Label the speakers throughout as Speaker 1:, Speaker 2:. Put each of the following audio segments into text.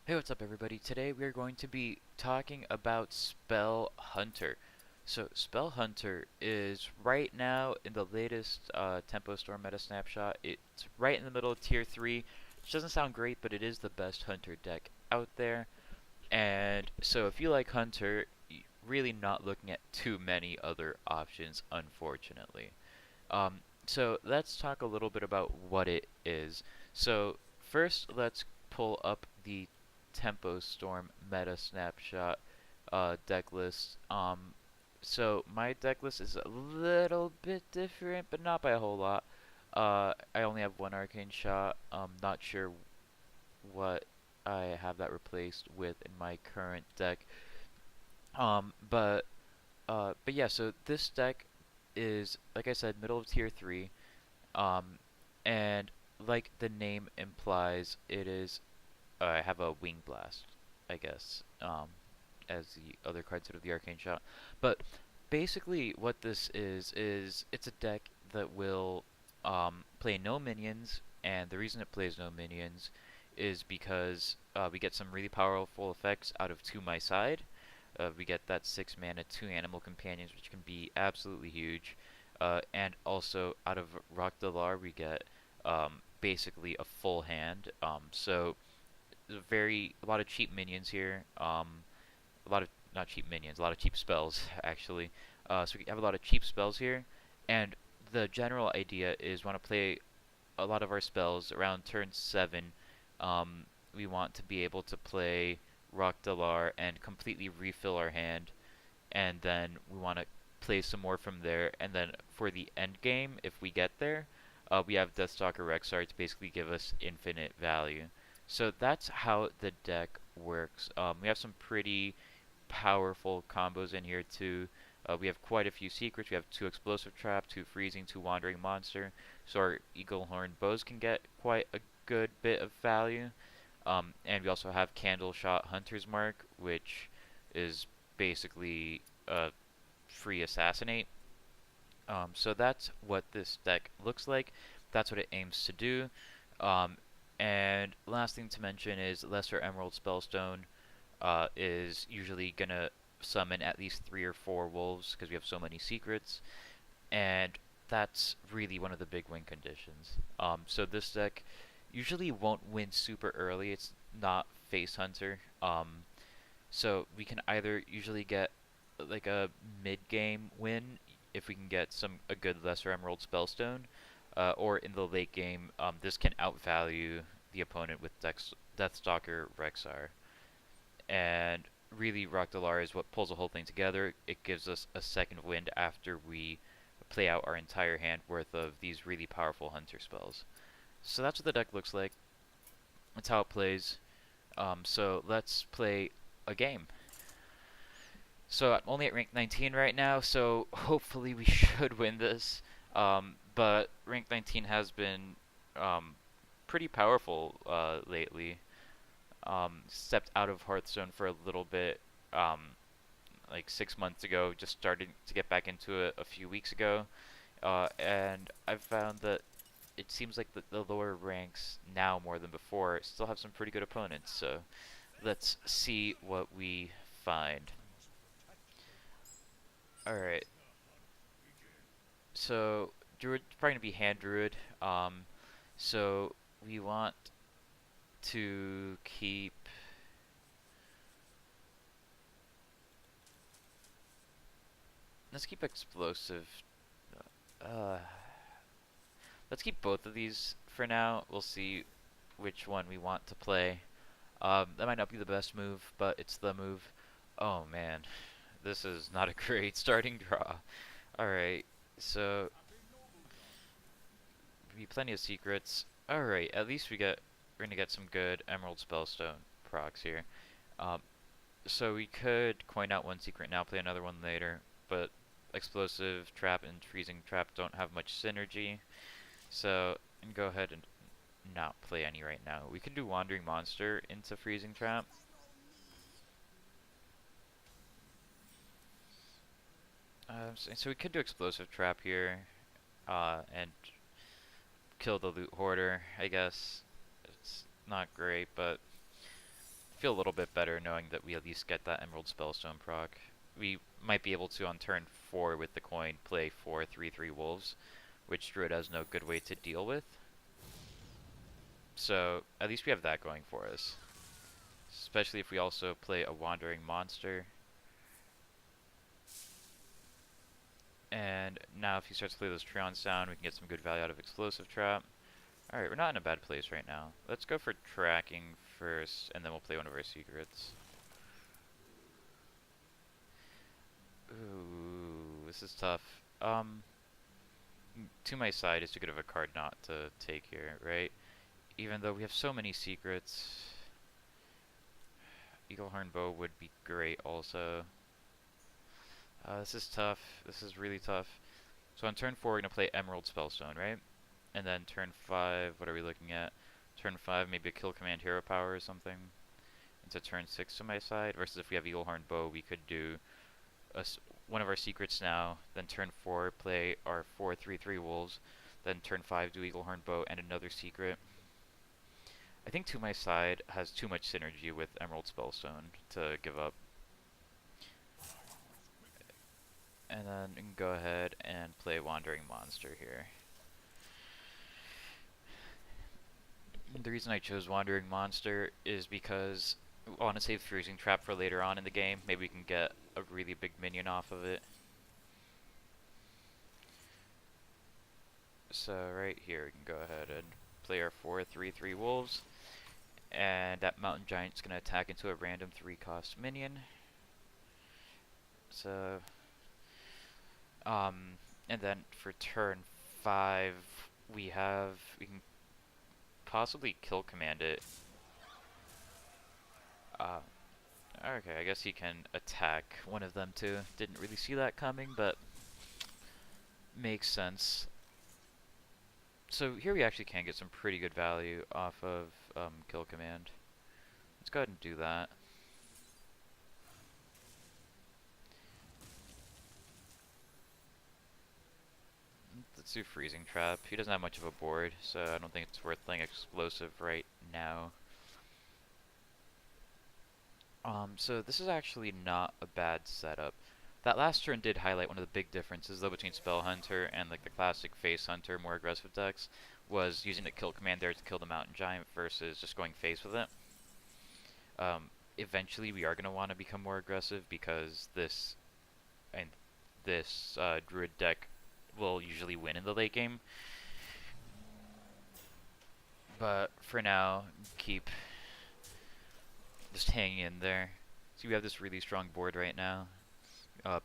Speaker 1: Hey, what's up, everybody? Today we are going to be talking about Spell Hunter. So, Spell Hunter is right now in the latest Tempo Storm meta snapshot. It's right in the middle of Tier 3, which doesn't sound great, but it is the best Hunter deck out there. And so, if you like Hunter, you're really not looking at too many other options, unfortunately. So, let's talk a little bit about what it is. So, first, let's pull up the Tempo Storm meta snapshot deck list. So my deck list is a little bit different, but not by a whole lot. I only have one Arcane Shot. Not sure what I have that replaced with in my current deck. But yeah. So this deck is, like I said, middle of tier 3. Um, and like the name implies, it is I have a Wing Blast, I guess, as the other cards out of the Arcane Shot. But basically, what this is it's a deck that will play no minions, and the reason it plays no minions is because we get some really powerful effects out of To My Side. We get that 6 mana, 2 animal companions, which can be absolutely huge. And also out of Rhok'delar, we get basically a full hand. So a lot of cheap minions here. A lot of not cheap minions, a lot of cheap spells actually. So we have a lot of cheap spells here, and the general idea is we want to play a lot of our spells around turn 7. Um, we want to be able to play Rhok'delar and completely refill our hand, and then we want to play some more from there. And then for the end game, if we get there, we have Deathstalker Rexxar to basically give us infinite value. So that's how the deck works. We have some pretty powerful combos in here too. We have quite a few secrets. We have 2 explosive trap, 2 freezing, 2 wandering monster. So our Eaglehorn Bows can get quite a good bit of value. And we also have Candleshot Hunter's Mark, which is basically a free assassinate. So that's what this deck looks like. That's what it aims to do. Um, and last thing to mention is Lesser Emerald Spellstone is usually gonna summon at least 3 or 4 wolves because we have so many secrets, and that's really one of the big win conditions. So this deck usually won't win super early. It's not Face Hunter. So we can either usually get like a mid-game win if we can get a good Lesser Emerald Spellstone, or in the late game, this can outvalue the opponent with Deathstalker Rexxar. And really, Rhok'delar is what pulls the whole thing together. It gives us a second wind after we play out our entire hand worth of these really powerful hunter spells. So that's what the deck looks like. That's how it plays. So let's play a game. So I'm only at rank 19 right now, so hopefully we should win this. But rank 19 has been um, pretty powerful lately. Stepped out of Hearthstone for a little bit, like 6 months ago. Just started to get back into it a few weeks ago, and I've found that it seems like the lower ranks now more than before still have some pretty good opponents. So let's see what we find. All right, so Druid's probably gonna be hand Druid. So we want to keep. Let's keep explosive. Uh, let's keep both of these for now. We'll see which one we want to play. That might not be the best move, but it's the move. Oh man, this is not a great starting draw. Alright, so be plenty of secrets. Alright, at least we're gonna get some good Emerald Spellstone procs here. Um, so we could coin out one secret now, play another one later, but Explosive Trap and Freezing Trap don't have much synergy. So, and go ahead and not play any right now. We can do Wandering Monster into Freezing Trap. So we could do Explosive Trap here, and kill the Loot Hoarder, I guess. It's not great, but feel a little bit better knowing that we at least get that Emerald Spellstone proc. We might be able to on turn 4 with the coin play 4 3/3 wolves, which Druid has no good way to deal with. So at least we have that going for us. Especially if we also play a Wandering Monster. And now if he starts to play those Treants down, we can get some good value out of Explosive Trap. Alright, we're not in a bad place right now. Let's go for tracking first, and then we'll play one of our secrets. Ooh, this is tough. To my side is too good of a card not to take here, right? Even though we have so many secrets. Eaglehorn Bow would be great also. This is tough. This is really tough. So on turn 4 we're going to play Emerald Spellstone, right? And then turn 5, what are we looking at? Turn 5, maybe a Kill Command Hero Power or something. Into turn 6 to my side. Versus if we have Eaglehorn Bow, we could do one of our secrets now. Then turn 4, play our 4 3/3 wolves. Then turn 5, do Eaglehorn Bow and another secret. I think To My Side has too much synergy with Emerald Spellstone to give up. And then we can go ahead and play Wandering Monster here. The reason I chose Wandering Monster is because I want to save Freezing Trap for later on in the game. Maybe we can get a really big minion off of it. So right here we can go ahead and play our 4 3/3 wolves. And that Mountain Giant's going to attack into a random 3-cost minion. So, and then for turn 5, we can possibly Kill Command it. Okay, I guess he can attack one of them too. Didn't really see that coming, but makes sense. So here we actually can get some pretty good value off of Kill Command. Let's go ahead and do that. Let's do Freezing Trap. He doesn't have much of a board, so I don't think it's worth playing Explosive right now. So this is actually not a bad setup. That last turn did highlight one of the big differences though between Spell Hunter and like the classic Face Hunter, more aggressive decks, was using the Kill Command there to kill the Mountain Giant versus just going face with it. Eventually we are going to want to become more aggressive because this Druid deck will usually win in the late game. But for now, keep just hanging in there. See, we have this really strong board right now.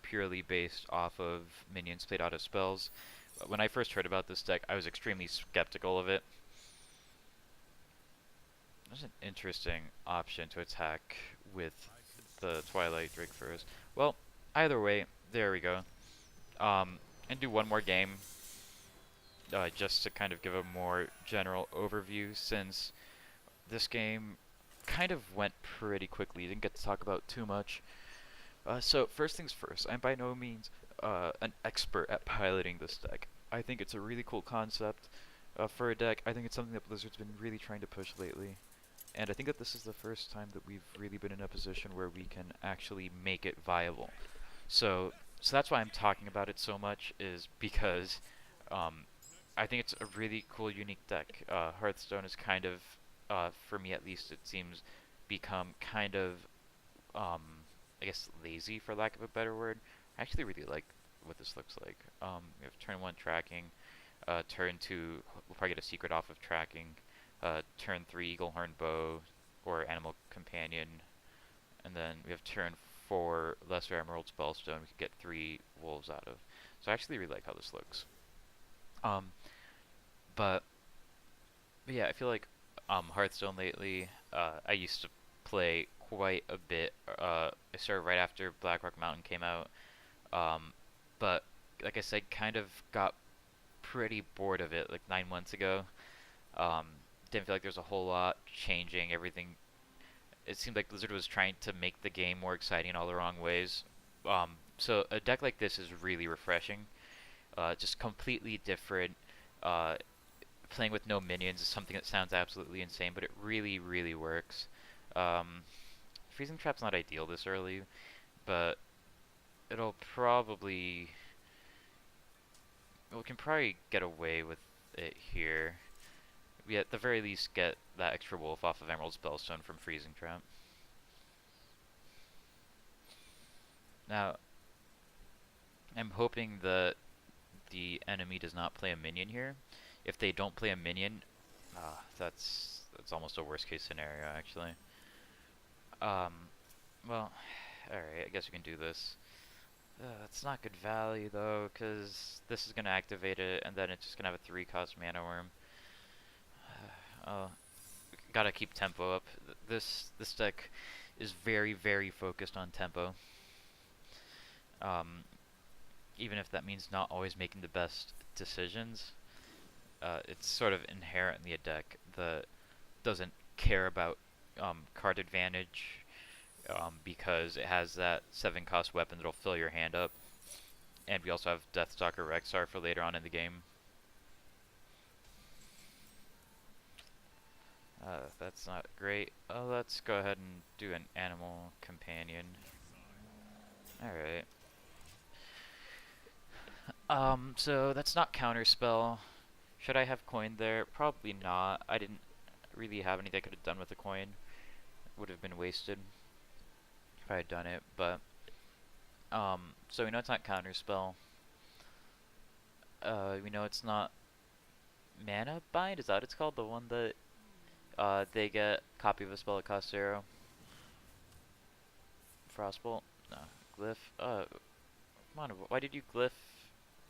Speaker 1: Purely based off of minions played out of spells. When I first heard about this deck, I was extremely skeptical of it. There's an interesting option to attack with the Twilight Drake first. Well, either way, there we go. And do one more game, just to kind of give a more general overview, since this game kind of went pretty quickly. Didn't get to talk about too much. So first things first, I'm by no means an expert at piloting this deck. I think it's a really cool concept for a deck. I think it's something that Blizzard's been really trying to push lately. And I think that this is the first time that we've really been in a position where we can actually make it viable. So that's why I'm talking about it so much, is because I think it's a really cool, unique deck. Hearthstone is kind of, for me at least, it seems, become kind of, I guess, lazy, for lack of a better word. I actually really like what this looks like. We have turn 1 tracking, turn 2, we'll probably get a secret off of tracking, turn 3 Eaglehorn Bow, or Animal Companion, and then we have turn 4 Lesser Emerald Spellstone we could get 3 wolves out of. So I actually really like how this looks. But yeah, I feel like Hearthstone lately, I used to play quite a bit. I started right after Blackrock Mountain came out, but like I said, kind of got pretty bored of it like 9 months ago. Didn't feel like there's a whole lot changing. Everything, it seemed like Blizzard was trying to make the game more exciting in all the wrong ways. So a deck like this is really refreshing. Just completely different. Playing with no minions is something that sounds absolutely insane, but it really, really works. Freezing Trap's not ideal this early, but it'll probably... We can probably get away with it here. We at the very least get that extra wolf off of Emerald Spellstone from Freezing Trap. Now, I'm hoping that the enemy does not play a minion here. If they don't play a minion, that's almost a worst case scenario actually. Well, alright, I guess we can do this. It's not good value though, because this is going to activate it, and then it's just going to have a 3-cost mana worm. Gotta keep tempo up. This deck is very, very focused on tempo. Even if that means not always making the best decisions. It's sort of inherently a deck that doesn't care about card advantage, because it has that 7-cost weapon that'll fill your hand up. And we also have Deathstalker Rexxar for later on in the game. That's not great. Let's go ahead and do an animal companion. Alright. So that's not counterspell. Should I have coin there? Probably not. I didn't really have anything I could have done with the coin. It would have been wasted if I had done it, but so we know it's not counterspell. We know it's not mana bind, is that what it's called? The one that they get copy of a spell that costs 0. Frostbolt? No. Glyph? Come on, why did you glyph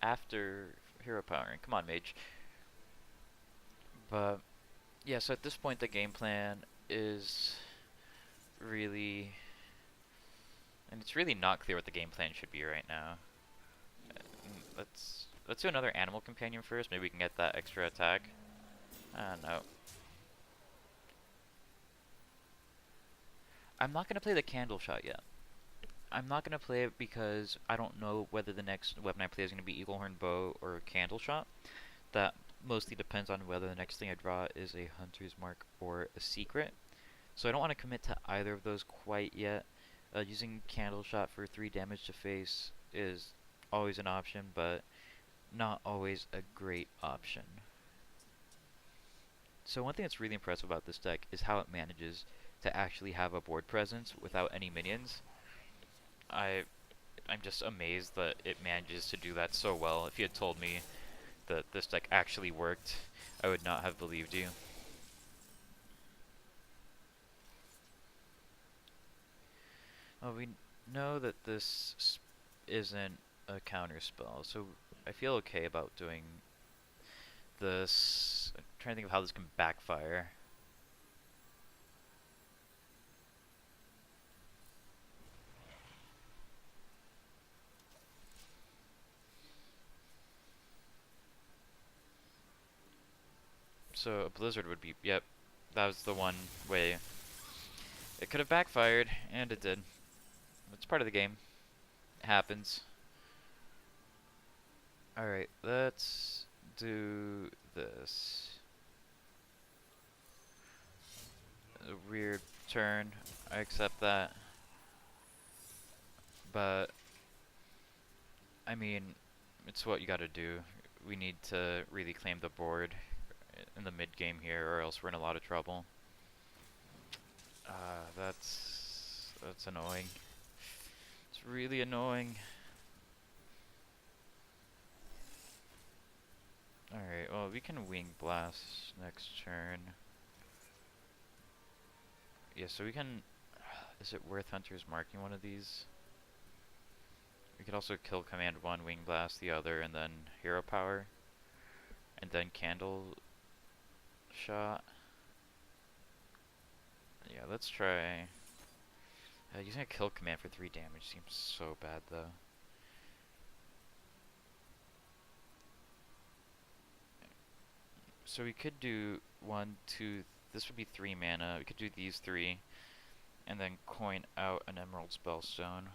Speaker 1: after hero powering? Come on, mage. But yeah, so at this point the game plan is really, and it's really not clear what the game plan should be right now. Let's do another animal companion first. Maybe we can get that extra attack. No. I'm not gonna play the Candleshot yet. I'm not gonna play it because I don't know whether the next weapon I play is gonna be Eaglehorn Bow or Candleshot. That mostly depends on whether the next thing I draw is a Hunter's Mark or a Secret. So I don't want to commit to either of those quite yet. Using Candleshot for 3 damage to face is always an option, but not always a great option. So one thing that's really impressive about this deck is how it manages to actually have a board presence without any minions. I'm just amazed that it manages to do that so well. If you had told me that this deck actually worked, I would not have believed you. Well, we know that this isn't a counter spell, so I feel okay about doing this. I'm trying to think of how this can backfire. So a blizzard would be, yep, that was the one way it could have backfired, and it did. It's part of the game. It happens. Alright, let's do this. A weird turn, I accept that. But, I mean, it's what you gotta do. We need to really claim the board in the mid game here, or else we're in a lot of trouble. That's annoying. It's really annoying. Alright, well, we can Wing Blast next turn. Yeah, so we can... Is it worth Hunter's marking one of these? We could also kill Command 1, Wing Blast the other, and then Hero Power. And then Candleshot. Yeah, let's try... using a kill command for 3 damage seems so bad, though. So we could do 1, 2... This would be 3 mana. We could do these 3. And then coin out an Emerald Spellstone.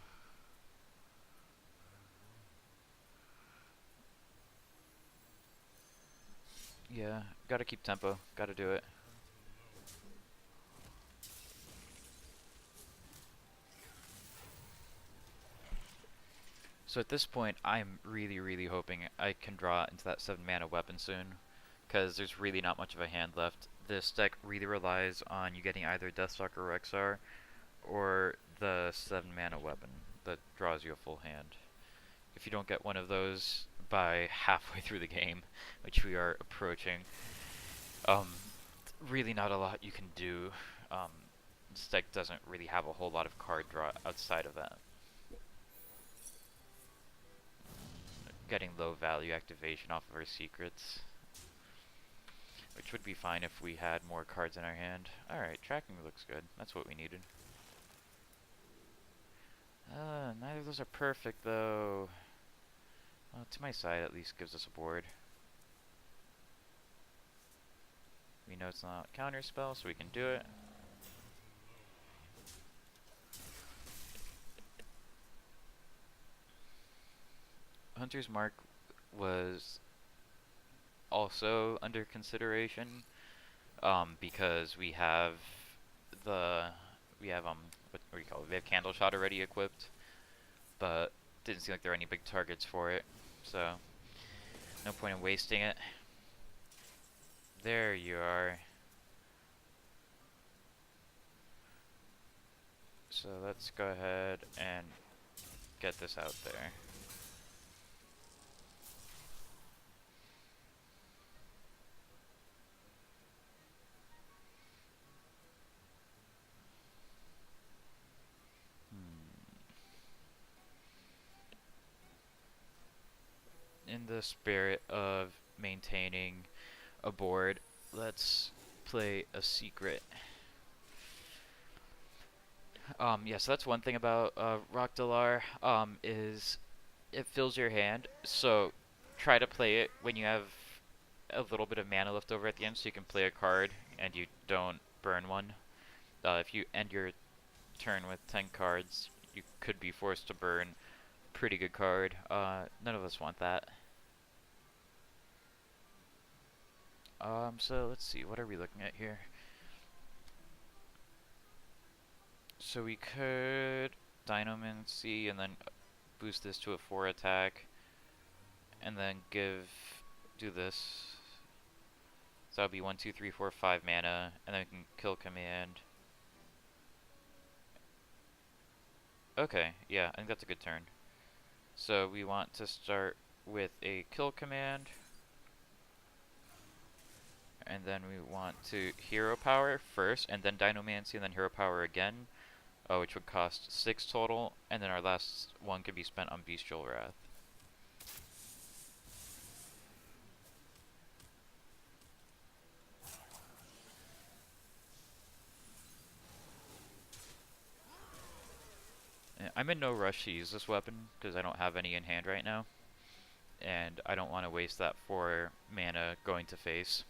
Speaker 1: Yeah, gotta keep tempo. Gotta do it. So at this point, I'm really hoping I can draw into that 7 mana weapon soon, because there's really not much of a hand left. This deck really relies on you getting either Deathstalker Rexxar or the 7 mana weapon that draws you a full hand. If you don't get one of those by halfway through the game, which we are approaching, um, really not a lot you can do. Um, this deck doesn't really have a whole lot of card draw outside of that. Getting low value activation off of our secrets, which would be fine if we had more cards in our hand. Alright, tracking looks good. That's what we needed. Neither of those are perfect though. Well, to my side at least gives us a board. We know it's not counter spell, so we can do it. Hunter's Mark was also under consideration, because we have what do you call it? We have Candleshot already equipped, but didn't seem like there were any big targets for it, so no point in wasting it. There you are. So let's go ahead and get this out there. In the spirit of maintaining a board, let's play a secret. Yeah, so that's one thing about Rhok'delar, is it fills your hand, so try to play it when you have a little bit of mana left over at the end, so you can play a card and you don't burn one. If you end your turn with 10 cards, you could be forced to burn a pretty good card. None of us want that. So let's see, what are we looking at here? So we could Dinomancy and then boost this to a 4 attack, and then do this. So that would be 1, 2, 3, 4, 5 mana, and then we can kill command. Okay, yeah, I think that's a good turn. So we want to start with a kill command, and then we want to hero power first, and then Dinomancy, and then hero power again, which would cost 6 total, and then our last one could be spent on Bestial Wrath. I'm in no rush to use this weapon, because I don't have any in hand right now, and I don't want to waste that 4 mana going to face.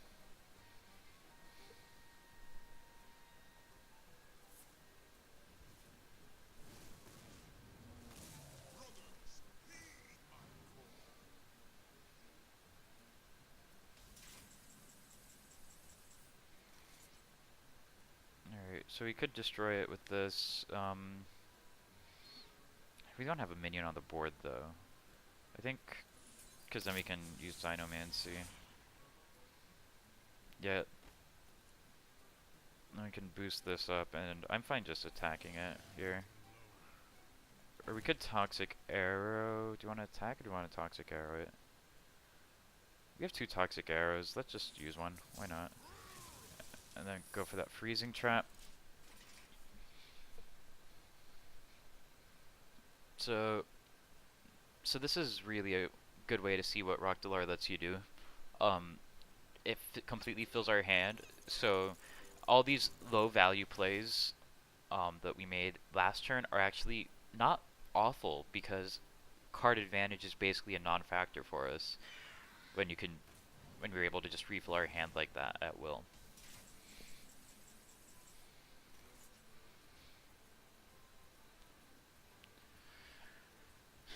Speaker 1: Alright, so we could destroy it with this. We don't have a minion on the board though. I think, because then we can use Dinomancy. Yeah. Then we can boost this up, and I'm fine just attacking it here. Or we could Toxic Arrow. Do you want to attack, or do you want to Toxic Arrow it? We have 2 Toxic Arrows. Let's just use one. Why not? And then go for that Freezing Trap. So this is really a good way to see what Rhok'delar lets you do. It completely fills our hand, so all these low value plays that we made last turn are actually not awful, because card advantage is basically a non-factor for us when we're able to just refill our hand like that at will.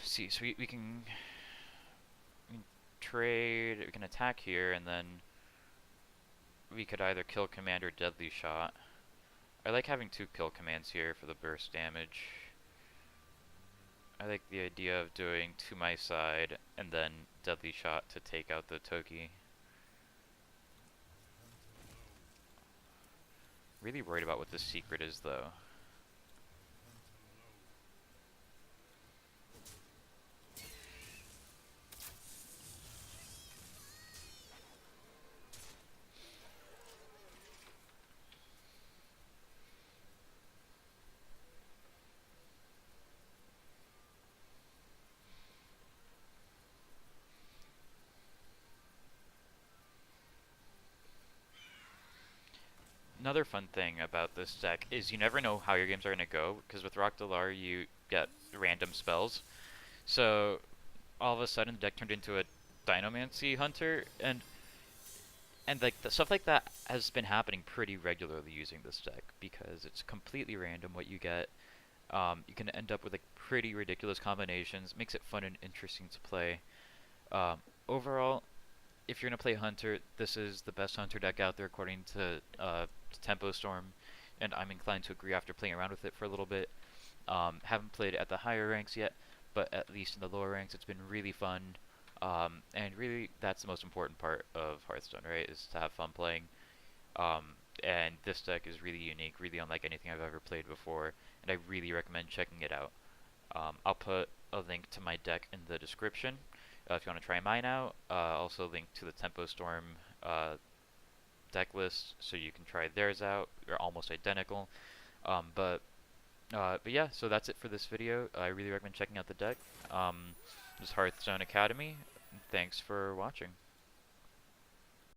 Speaker 1: See, so we can trade, we can attack here, and then we could either kill command or deadly shot. I like having 2 kill commands here for the burst damage. I like the idea of doing to my side and then deadly shot to take out the Toki. Really worried about what the secret is though. Another fun thing about this deck is you never know how your games are going to go, because with Rhok'delar you get random spells. So all of a sudden the deck turned into a Dinomancy Hunter, and like stuff like that has been happening pretty regularly using this deck because it's completely random what you get. You can end up with like pretty ridiculous combinations, makes it fun and interesting to play. Um, Overall, if you're gonna play Hunter, this is the best Hunter deck out there according to Tempo Storm, and I'm inclined to agree after playing around with it for a little bit. Haven't played at the higher ranks yet, but at least in the lower ranks, it's been really fun. And really, that's the most important part of Hearthstone, right? Is to have fun playing. Um, and this deck is really unique, really unlike anything I've ever played before, and I really recommend checking it out. I'll put a link to my deck in the description if you want to try mine out. Also link to the Tempo Storm deck list so you can try theirs out. They're almost identical. But yeah, so that's it for this video. I really recommend checking out the deck. This is Hearthstone Academy. Thanks for watching.